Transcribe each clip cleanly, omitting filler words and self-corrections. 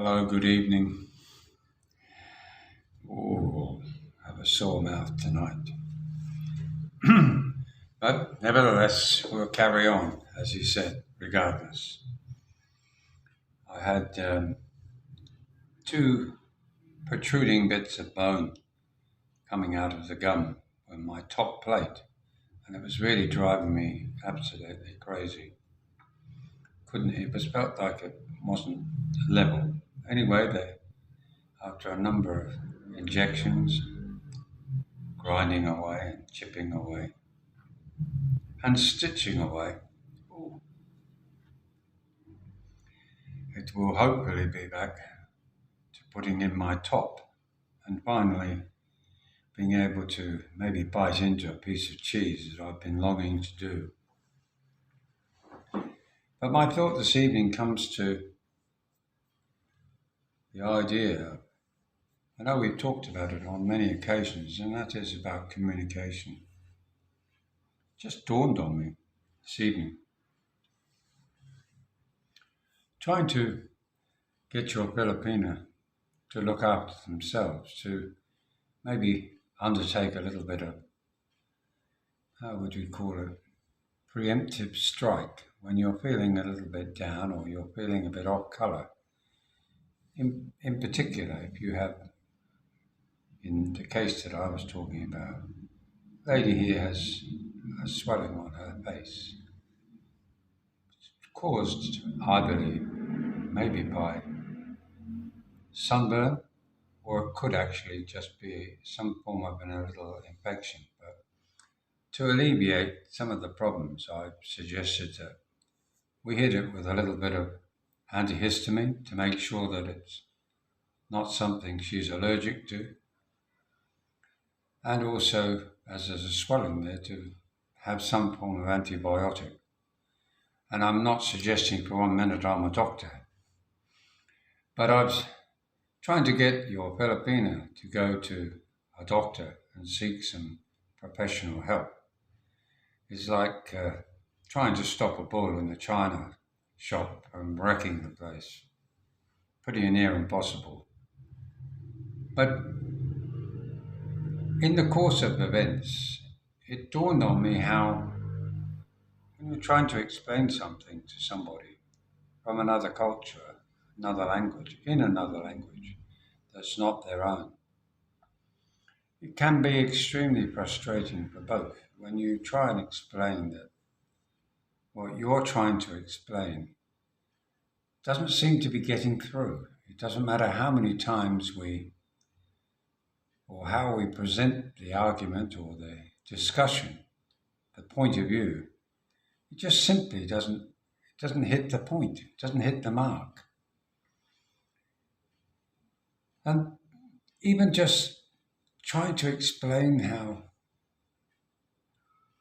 Hello, good evening. Oh, I have a sore mouth tonight. But nevertheless, we'll carry on, as you said, regardless. I had two protruding bits of bone coming out of the gum on my top plate, and it was really driving me absolutely crazy. Couldn't, it was felt like it wasn't level. Anyway, after a number of injections, grinding away and chipping away, and stitching away. It will hopefully be back to putting in my top and finally being able to maybe bite into a piece of cheese that I've been longing to do. But my thought this evening comes to the idea, I know we've talked about it on many occasions, and that is about communication. It just dawned on me this evening. Trying to get your Filipina to look after themselves, to maybe undertake a little bit of, how would we call it, preemptive strike when you're feeling a little bit down or you're feeling a bit off colour. In particular, if you have, in the case that I was talking about, lady here has a swelling on her face, caused, I believe, maybe by sunburn, or it could actually just be some form of a little infection. But to alleviate some of the problems, I've suggested that we hit it with a little bit of antihistamine to make sure that it's not something she's allergic to, and also, as there's a swelling there, to have some form of antibiotic. And I'm not suggesting for 1 minute I'm a doctor, but I was trying to get your Filipina to go to a doctor and seek some professional help. It's like trying to stop a bull in a china shop from wrecking the place. Pretty near impossible. But in the course of events, it dawned on me how, when you're trying to explain something to somebody from another culture, another language, in another language that's not their own, it can be extremely frustrating for both when you try and explain that what you're trying to explain doesn't seem to be getting through. It doesn't matter how many times or how we present the argument or the discussion, the point of view, it just simply doesn't hit the point, it doesn't hit the mark. And even just trying to explain how,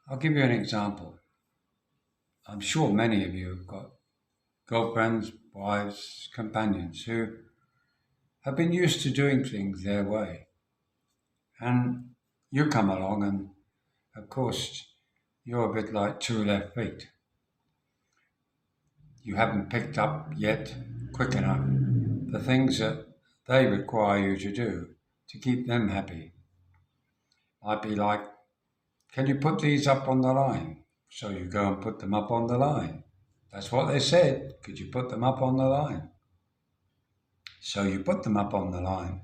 I'll give you an example. I'm sure many of you have got girlfriends, wives, companions who have been used to doing things their way. And you come along and, of course, you're a bit like two left feet. You haven't picked up yet quick enough the things that they require you to do to keep them happy. Might be like, can you put these up on the line? So you go and put them up on the line. That's what they said. Could you put them up on the line? So you put them up on the line.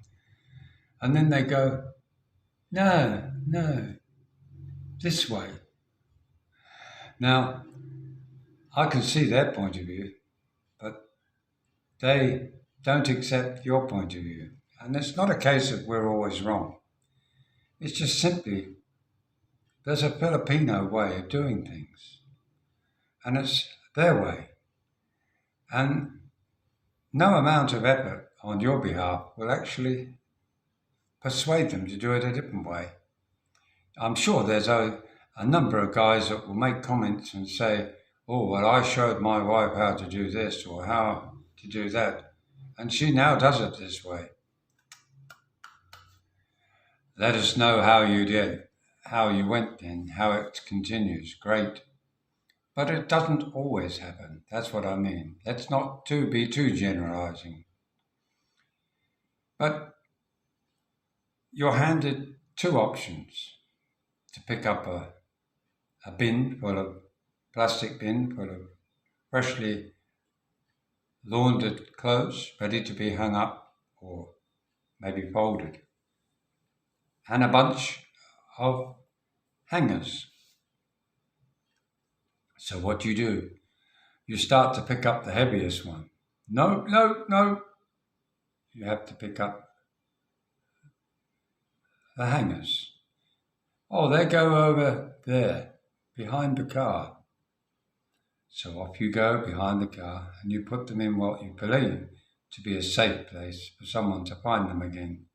And then they go, no, this way. Now, I can see their point of view, but they don't accept your point of view. And it's not a case of we're always wrong. It's just simply there's a Filipino way of doing things, and it's their way. And no amount of effort on your behalf will actually persuade them to do it a different way. I'm sure there's a number of guys that will make comments and say, oh, well, I showed my wife how to do this or how to do that, and she now does it this way. Let us know how you did, how you went then, how it continues. Great. But it doesn't always happen. That's what I mean. Let's not be too generalizing. But you're handed two options: to pick up a bin full of plastic bin full of freshly laundered clothes ready to be hung up or maybe folded, and a bunch of hangers. So what do? You start to pick up the heaviest one. No, no, no. You have to pick up the hangers. Oh, they go over there, behind the car. So off you go behind the car and you put them in what you believe to be a safe place for someone to find them again.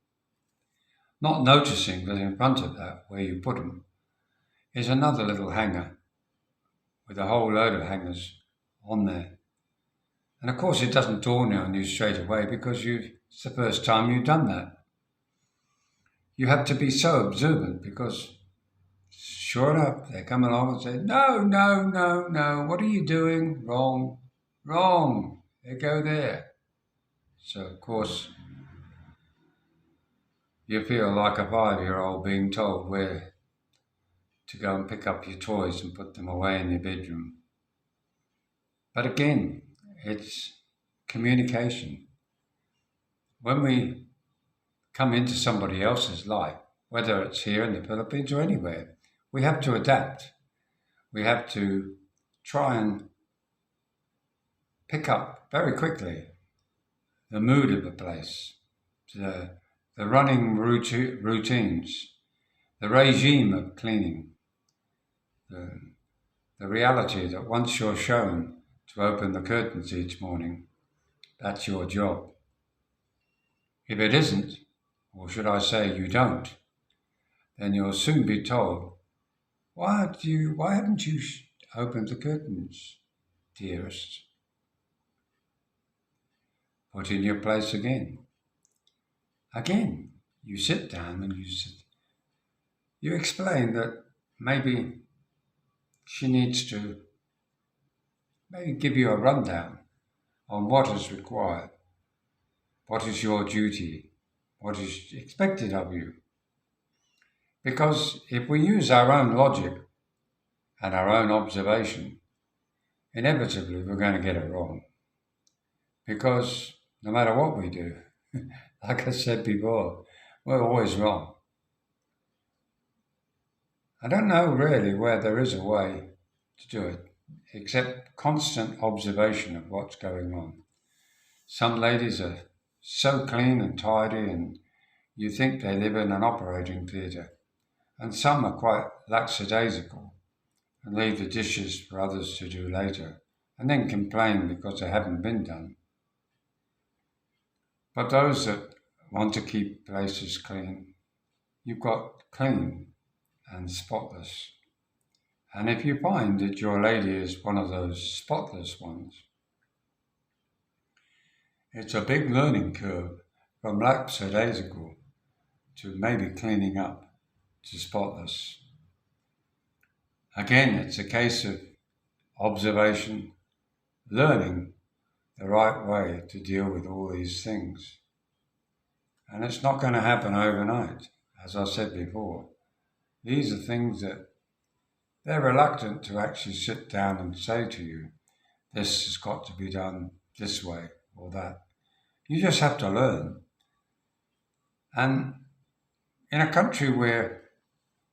Not noticing that in front of that, where you put them, is another little hanger with a whole load of hangers on there. And of course, it doesn't dawn on you straight away because it's the first time you've done that. You have to be so observant because sure enough, they come along and say, no, no, no, no, what are you doing? Wrong, wrong. They go there. So, of course, you feel like a 5-year-old being told where to go and pick up your toys and put them away in your bedroom. But again, it's communication. When we come into somebody else's life, whether it's here in the Philippines or anywhere, we have to adapt. We have to try and pick up very quickly the mood of the place, the running routines, the regime of cleaning, the reality that once you're shown to open the curtains each morning, that's your job. If it isn't, or should I say you don't, then you'll soon be told, why haven't you opened the curtains, dearest? Put in your place again. Again, you sit down and you explain that maybe she needs to maybe give you a rundown on what is required, what is your duty, what is expected of you. Because if we use our own logic and our own observation, inevitably we're going to get it wrong. Because no matter what we do, like I said before, we're always wrong. I don't know really where there is a way to do it, except constant observation of what's going on. Some ladies are so clean and tidy and you think they live in an operating theatre, and some are quite lackadaisical and leave the dishes for others to do later, and then complain because they haven't been done. But those that want to keep places clean, you've got clean and spotless. And if you find that your lady is one of those spotless ones, it's a big learning curve from lackadaisical to maybe cleaning up to spotless. Again, it's a case of observation, learning the right way to deal with all these things. And it's not going to happen overnight, as I said before. These are things that they're reluctant to actually sit down and say to you, this has got to be done this way or that. You just have to learn. And in a country where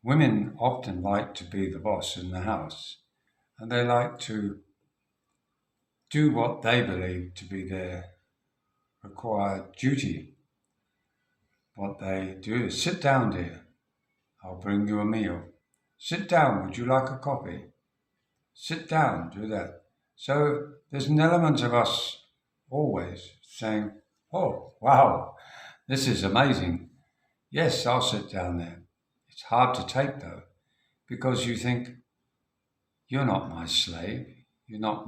women often like to be the boss in the house, and they like to do what they believe to be their required duty. What they do is sit down, dear. I'll bring you a meal. Sit down, would you like a coffee? Sit down, do that. So there's an element of us always saying, oh, wow, this is amazing. Yes, I'll sit down there. It's hard to take though, because you think, you're not my slave. You're not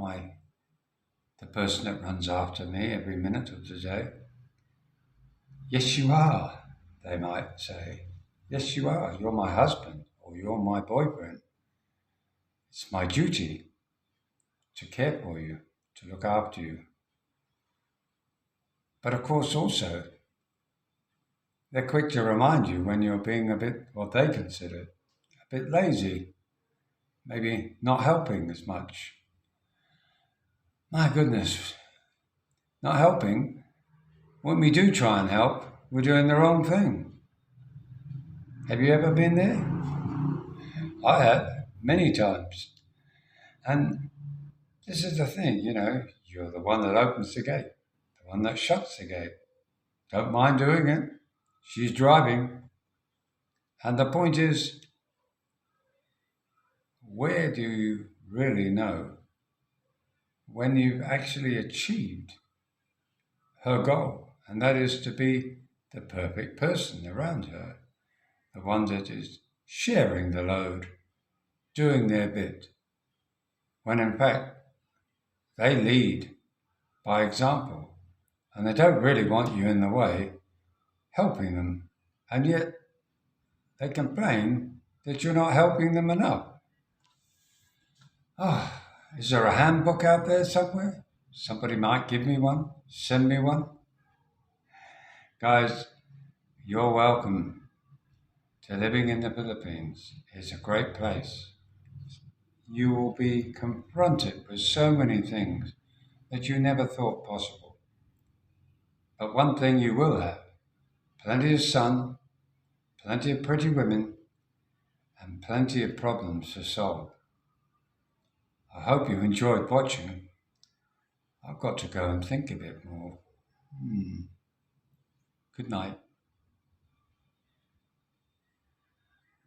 the person that runs after me every minute of the day. Yes, you are, they might say. Yes, you are. You're my husband or you're my boyfriend. It's my duty to care for you, to look after you. But of course also, they're quick to remind you when you're being a bit, what they consider, a bit lazy, maybe not helping as much. My goodness, not helping. When we do try and help, we're doing the wrong thing. Have you ever been there? I have, many times. And this is the thing, you're the one that opens the gate, the one that shuts the gate. Don't mind doing it. She's driving. And the point is, where do you really know when you've actually achieved her goal? And that is to be the perfect person around her, the one that is sharing the load, doing their bit, when in fact they lead by example and they don't really want you in the way helping them, and yet they complain that you're not helping them enough. Ah, is there a handbook out there somewhere? Somebody might give me one, send me one. Guys, you're welcome to living in the Philippines. It's a great place. You will be confronted with so many things that you never thought possible. But one thing you will have, plenty of sun, plenty of pretty women, and plenty of problems to solve. I hope you enjoyed watching. I've got to go and think a bit more. Good night.